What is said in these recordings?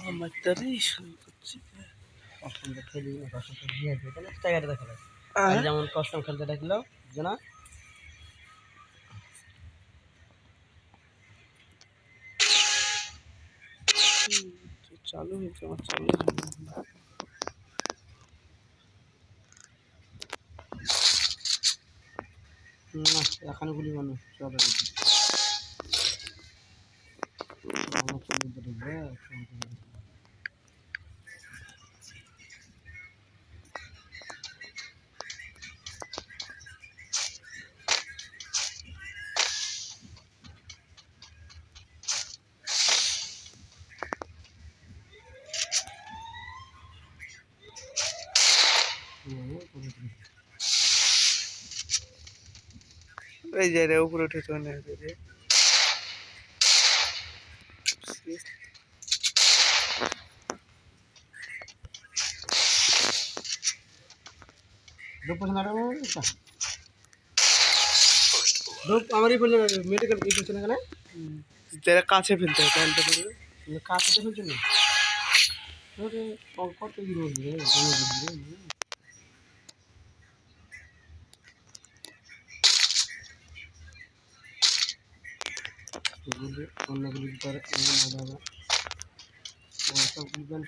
আমারটারে শুরু করছি অষ্টমটা খেলি অষ্টমটা দিয়ে আসবে তাহলে জায়গাটা খেলে আর যেমন অষ্টম খেলতে ডাকলো যে না চালু হয়েছে আমার চালু না এখনো গুলি মানুষ চলে এই যে রে উপরে উঠে চলে রে আমারই বললে মেডিকেল কি করছে না কেন যারা কাছে ফেলতে হয় তাহলে তো পারবে কাছে ফেলছে না কত কি বলবি অন্যগুলি করে সব গুলবেন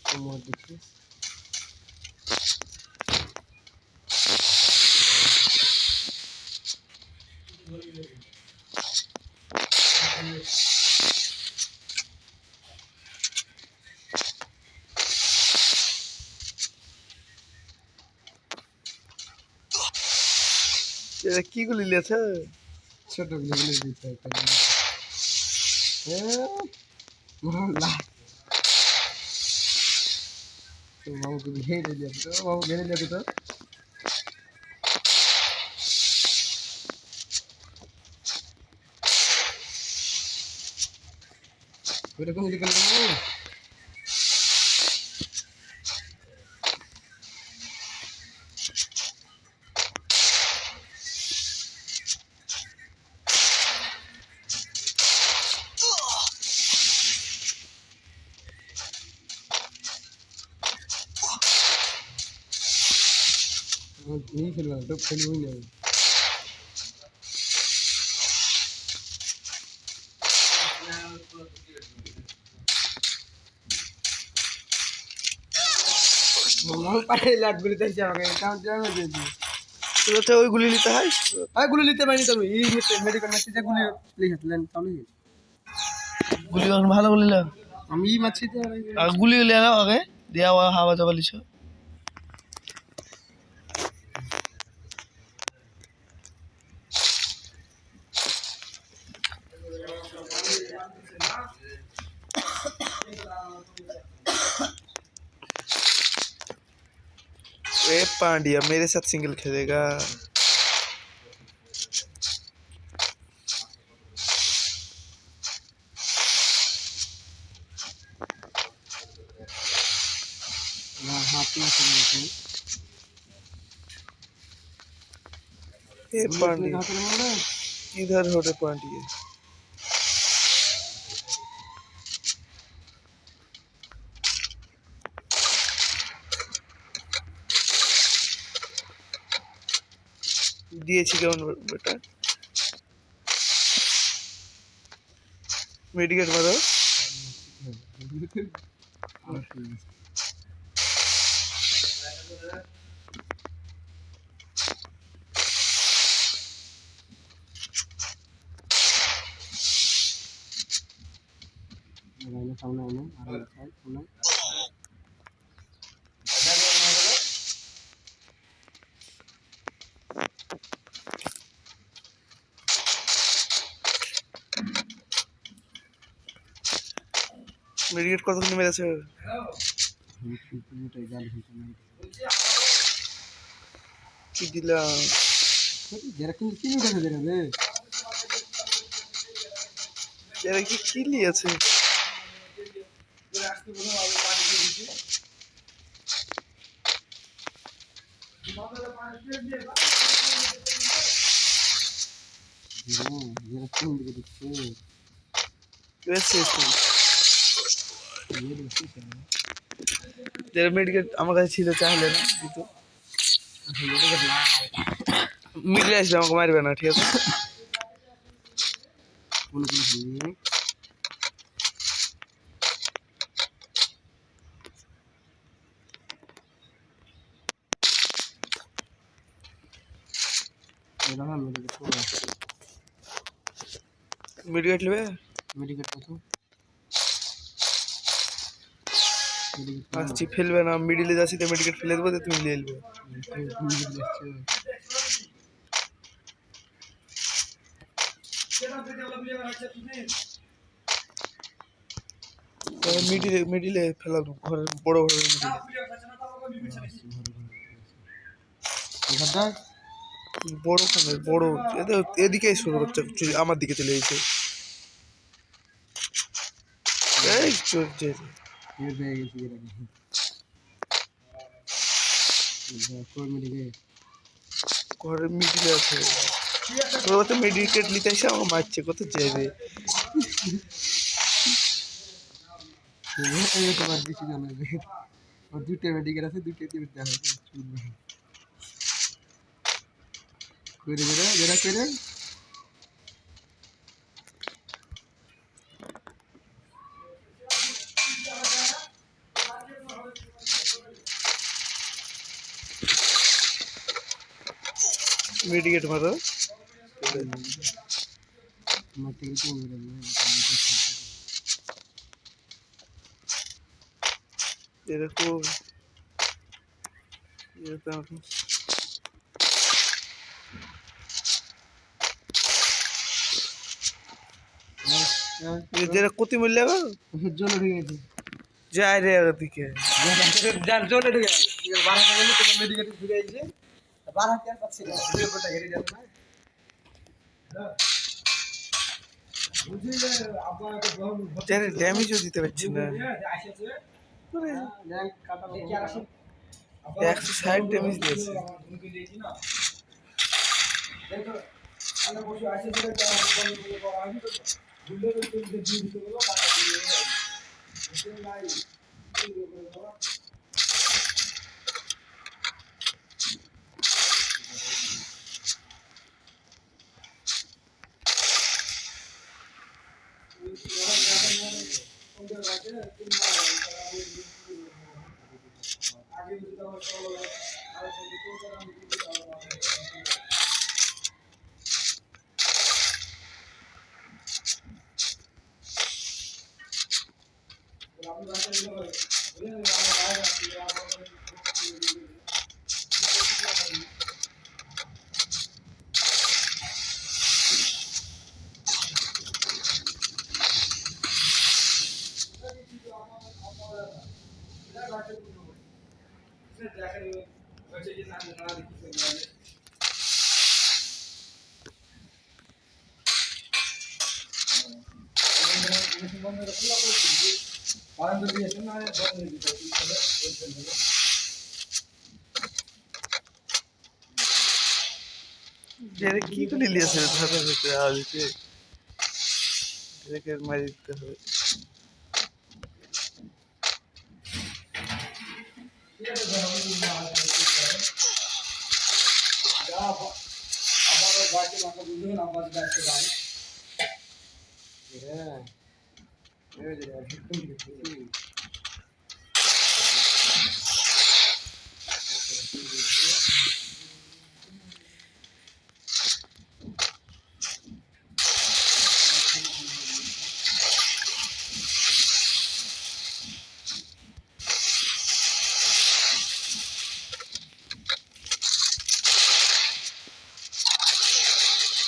খাওয়া দেখি এরা কি গুলি লিয়েছে ছোট গুলি দিতে বাবুকে ঘেরে দিয়ে তো বাবু ঘেরে দিয়ে তো ওইরকম যদি কেন नहीं खेलवा तो खेलू ही नहीं मामा पाए लाट गुली तैसे जाओगे काउंट जाओगे दे दी তোরা ওই গুলি নিতে হয় আরে গুলি নিতে পারি তুমি এই মেডিকেল মেসেজে গুলি লিখলেন তাহলে গুলি ভালো গুলি লাগ আমি মাছি তো আর গুলি লাগাও আগে দেওয়া হাওয়া চাপা লিছ ए पांड्या मेरे साथ सिंगल खेलेगा ए पांड्या इधर हो रे पांड्या দিয়েছি কেমন বেটা মেডিকেট মারো সামনে আনো আর সামনে মেডিকেট কত নেমে গেছে? কি দিলাম? যারা কিন্তু কিনে গেছে যারা এরা কি কিলি আছে? যারা কিনে দিচ্ছে যারা মেডিকেট আমার কাছে ছিল চাইলে না দিত। মিডলে আসলে আমাকে মারবে না, ঠিক আছে? মেডিকেট নেবে? মেডিকেট কত আসছি, ফেলবে না। মিডিলে যাচ্ছি তো মেডিকেট ফেলে দেবো, তো তুমি নিয়ে নেবে। মিডিলে মিডিলে ফেলা দেবো, ঘরের বড় ঘরের মিডিলে। বড় খানে বড়, এদিকে শুরু হচ্ছে, আমার দিকে চলে এসেছে। এই চলছে ঘরের মিডিলে আছে। ওরা তো মেডিকেট নিতে এসে আমাকে মারছে, কত চাইবে। দুটো মেডিকেল আছে, দুটো করে যেটা করে মেডিকেট মারো এরকম এরকম। যেটা কতি মূল্য জন্য ঢুকে গেছে যায় রে দিকে জন্য ঢুকে গেছে 12 টাকা তোমার মেডিকেল ঢুকে গেছে 12 টাকা পাচ্ছি না ভিডিওটা হেরে যাবে না ড্যামেজও দিতে পারছি না। 160 ড্যামেজ দিয়েছে। কি করে নিয়েছে ধরে দিতে আজকে এটাকে মারি দিতে হবে।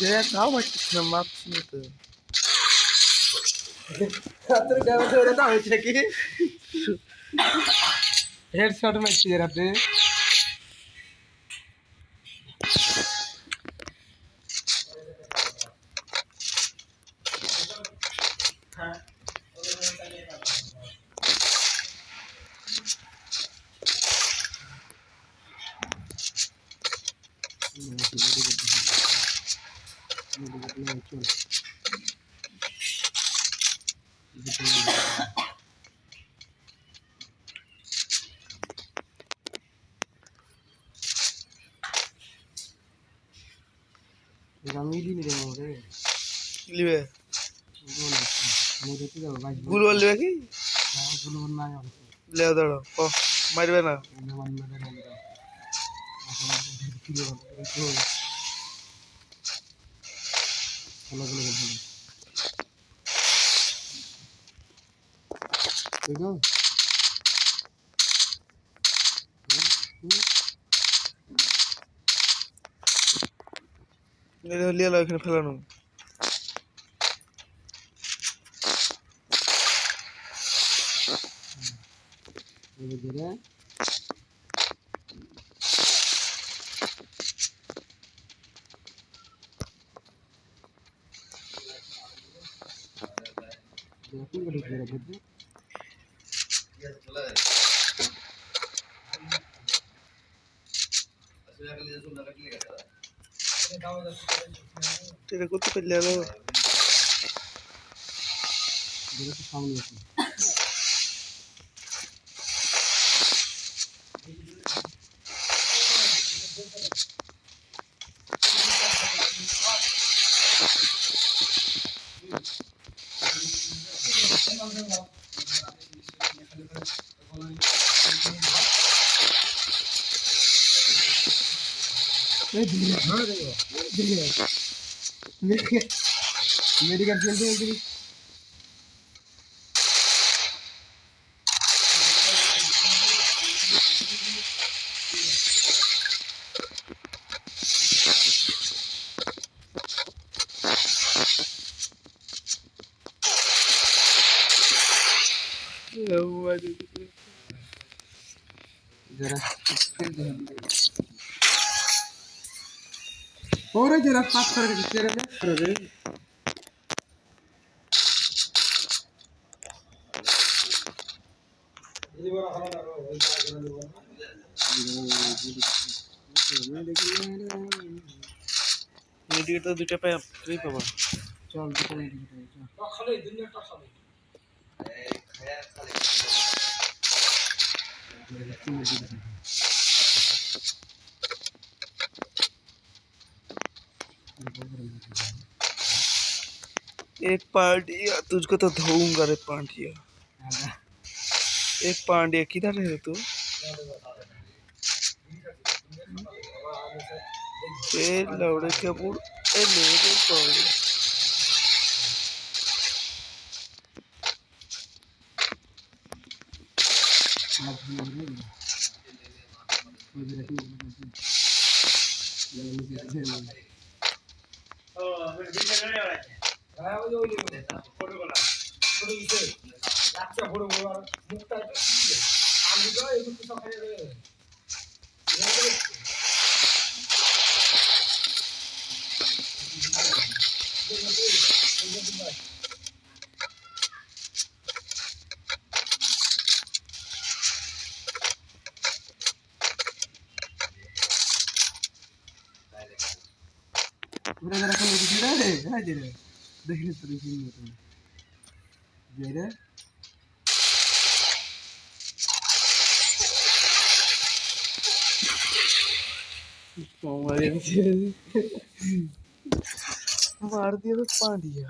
তাও মারতেছিলাম, মারছি না তো। তোর কেমন ধরে না হয়েছে কি হেডশট মারছি রাতে আমি দিন দেবো রে কি লিবে? দেখতে যাবো বাইক গুলবল লিবে কি? গুলো নাই লেও দাঁড়ো, ও মারবে না। লিয়ে এখানে ফেলানো। এটা করতে পারলে আরো মেডিকেল ফিল্ডে और जरा पास करके तेरे में कर মেডিকেটটা দুইটা পাই তুই পাবা। चल एक पांडिया तुझको तो धोऊंगा रे पांडिया। एक पांडिया किधर है तू? ए लौड़े के बुड़ ए मेरे पांडिया। पूरा जरा कल दिख रहा है हां जी रे देख ले तो सीन में तुम जे रे मार दिया तो पांडिया।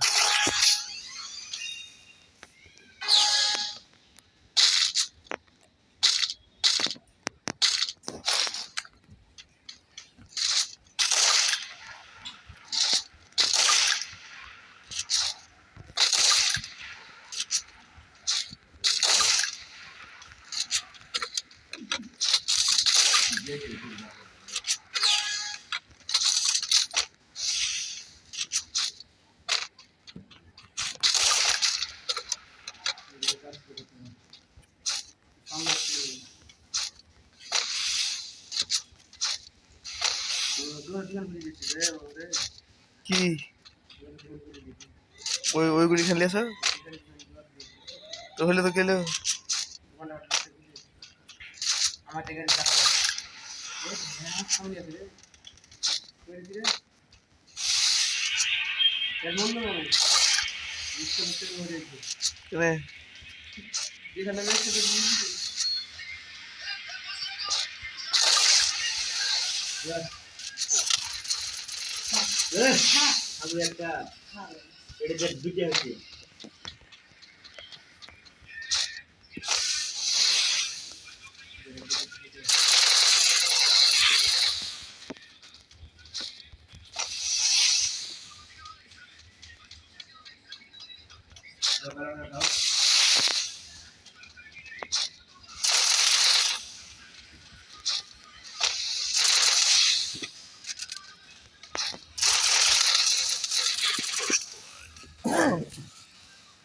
কি ওই গুলি খেলে আসো তো হলে তো গেলেও আমার থেকে সামনে আছে রে এর মন না কেনে যেখানে রয়েছে তো আমি একটা এটা দুটো আছে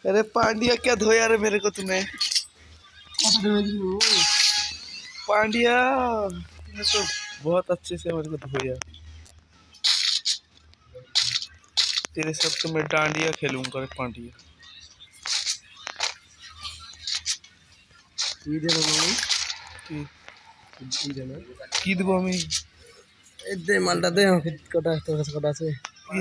अरे पांड्या क्या धोया रे मेरे को तूने पांड्या तूने तो बहुत अच्छे से मेरे को धोया तेरे साथ तो मैं डांडिया खेलूंगा रे पांड्या কি দেবো আমি দে মালটা দে আমাকে কটা তোর কাছে কটা আছে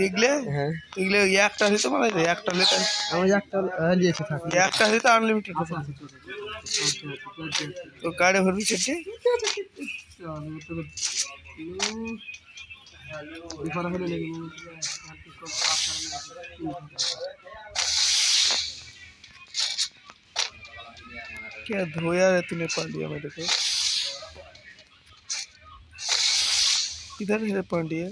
এগুলো হ্যাঁ এগুলো একটা হইতে মানে একটা লেখা আমি একটা লিয়েছি থাকি একটা হইতে আনলিমিটেড তো গাড়ি ভরবি সেটি क्या धोया है तूने पांड्या मेरे को किधर है पांड्या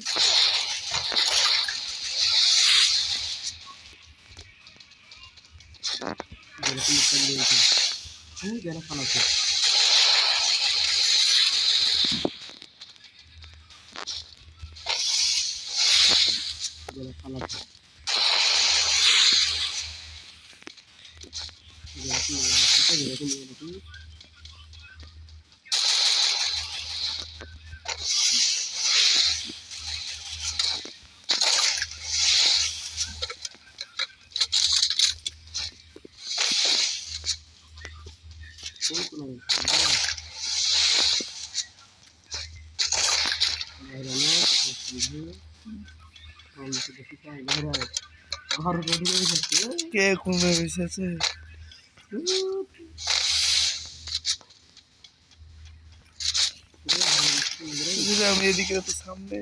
কে ঘুমে বসেছে আমি এদিকে তো সামনে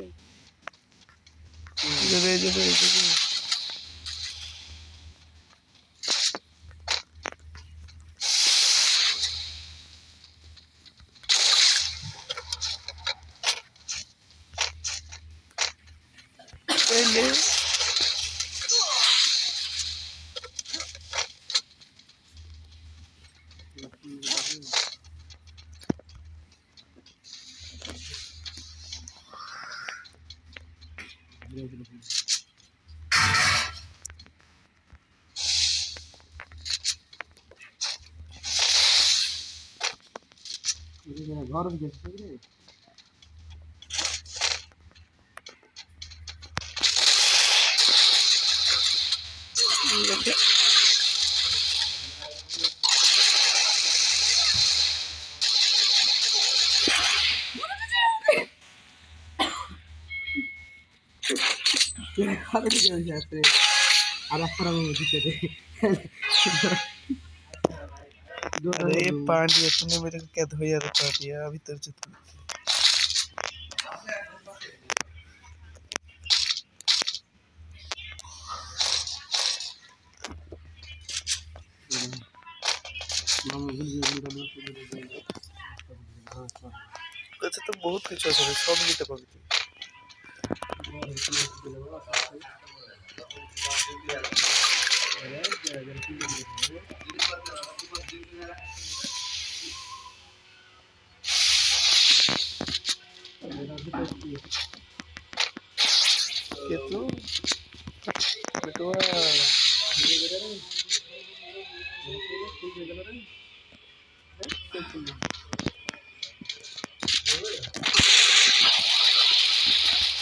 যাবে যাবে যাবে पहले ঘর গেছে রে अरे पांड्या तूने मेरे को क्या धोया रे पांड्या अभी तेरे से अच्छा तो बहुत कुछ আছে সব নিতে পারবি que tú me tú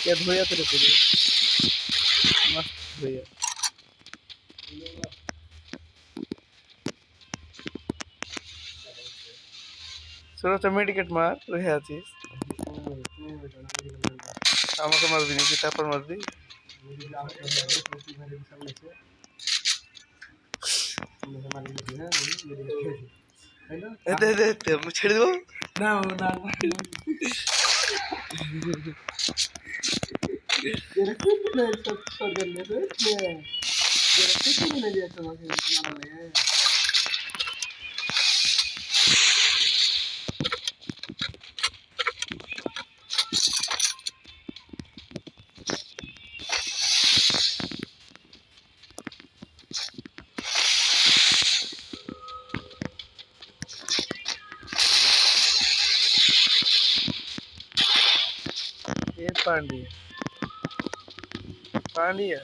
क्या धोया तेरे को रे? मस्त धोया। চলো তো মেডিকেট মার রয়ে আছিস আমাকে মারবি নাকি তারপর মারবি এতে এতে এতে আমি ছেড়ে দেবো না না ये पांड्या पांड्या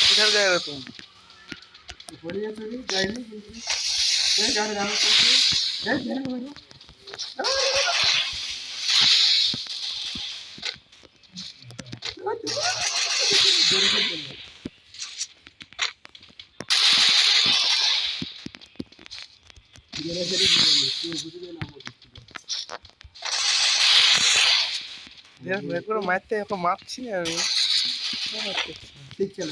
किधर गए हो तुम बढ़िया चली जाएगी ये जाने जाने ये जाने यार मेरे को मारते हैं तो मारছি না আমি ठीक चल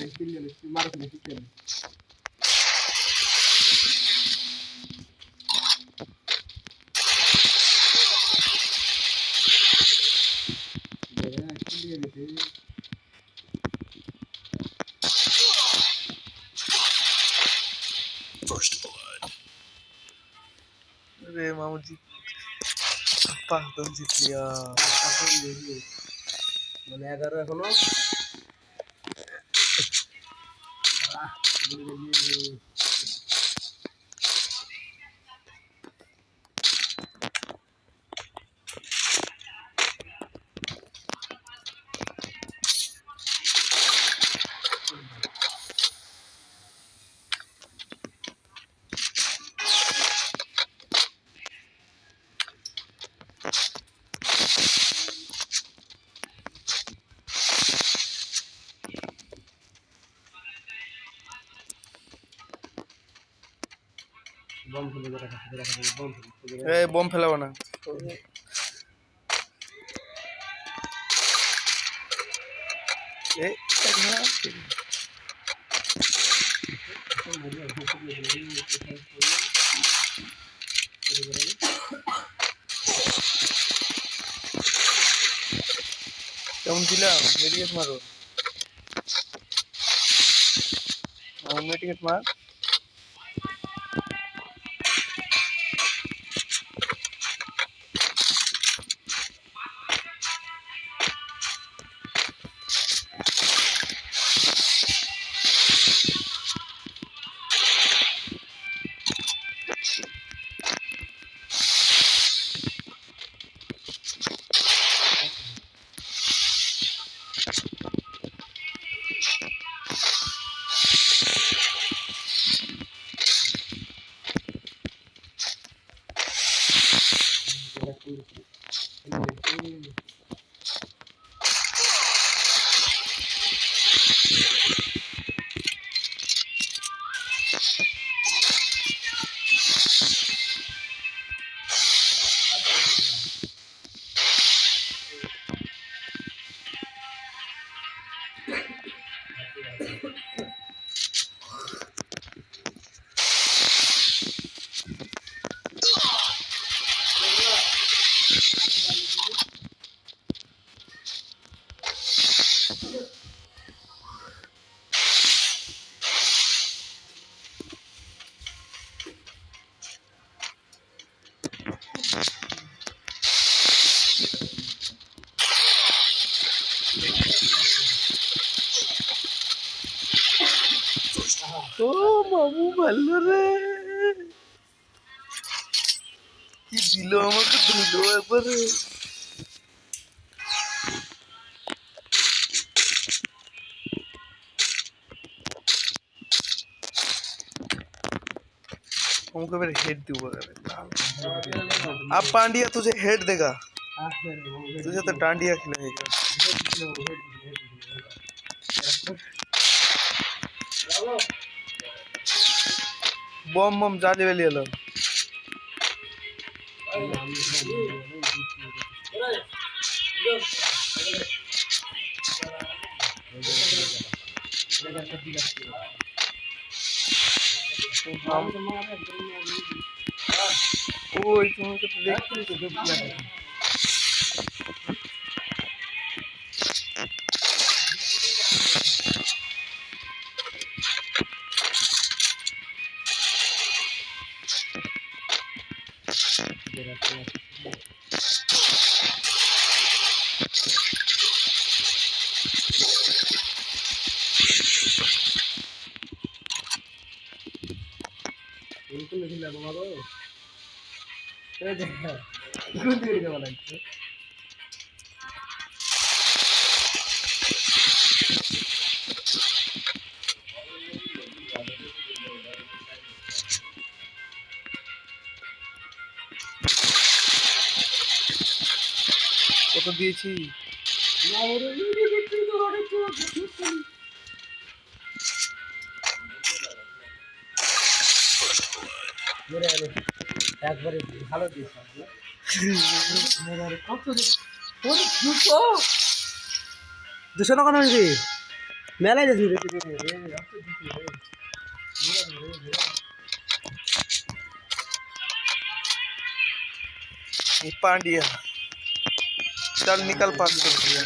मारो ठीक चल अरे मामू जी तुम जीत लिया মানে 11 এখনো বম ফেলে রাখা বম ফেলে ए बम फैलाओ ना ए কেমন দিলাম মেডিকেট মারো মেডিকেট মার ও মামু ভালো রে কি দিল আমাকে দিল একবারে हमको मेरे हेड दूंगा अब पांड्या तुझे हेड देगा तुझे तो डांडिया खिलाएगा। बम बम जाले वाली अलग हम ওই তোমাকে তো দেখতে কত দিয়েছি একবারে ভালো দিয়েছে দুশো টাকা রে মেলায় पांडिया चल निकल 500 रुपया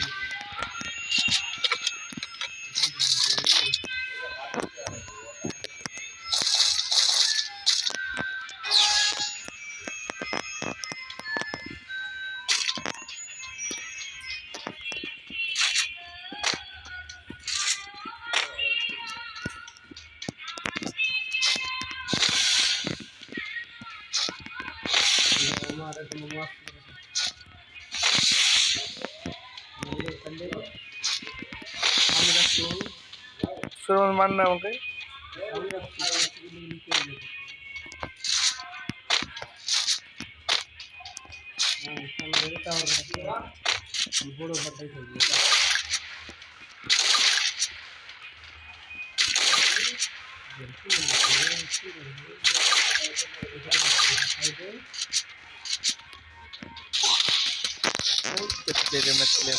सुरमन मानना हमके तेरे मछली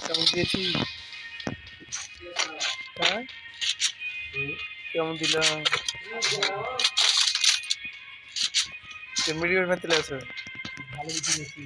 কেমন দিয়েছি হ্যাঁ কেমন দিলাম মিডিয়ার মধ্যে আছে ভালো দিয়েছি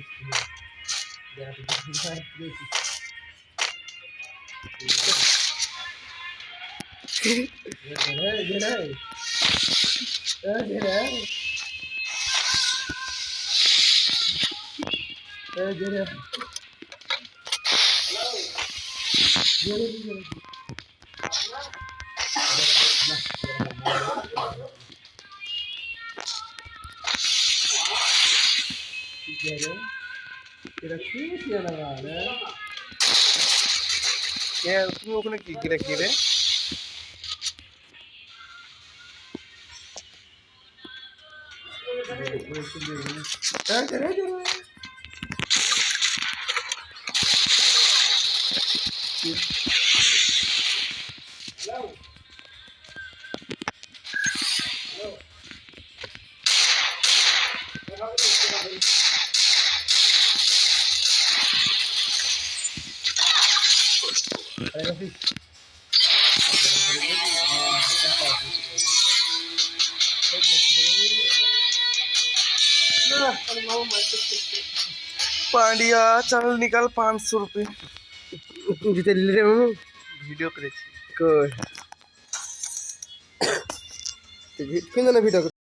তুমি ওখানে কি গিরে গিরে पांडिया चल निकल 500 रुपये जीते ले रे मामू वीडियो करेছি कोई किन वीडियो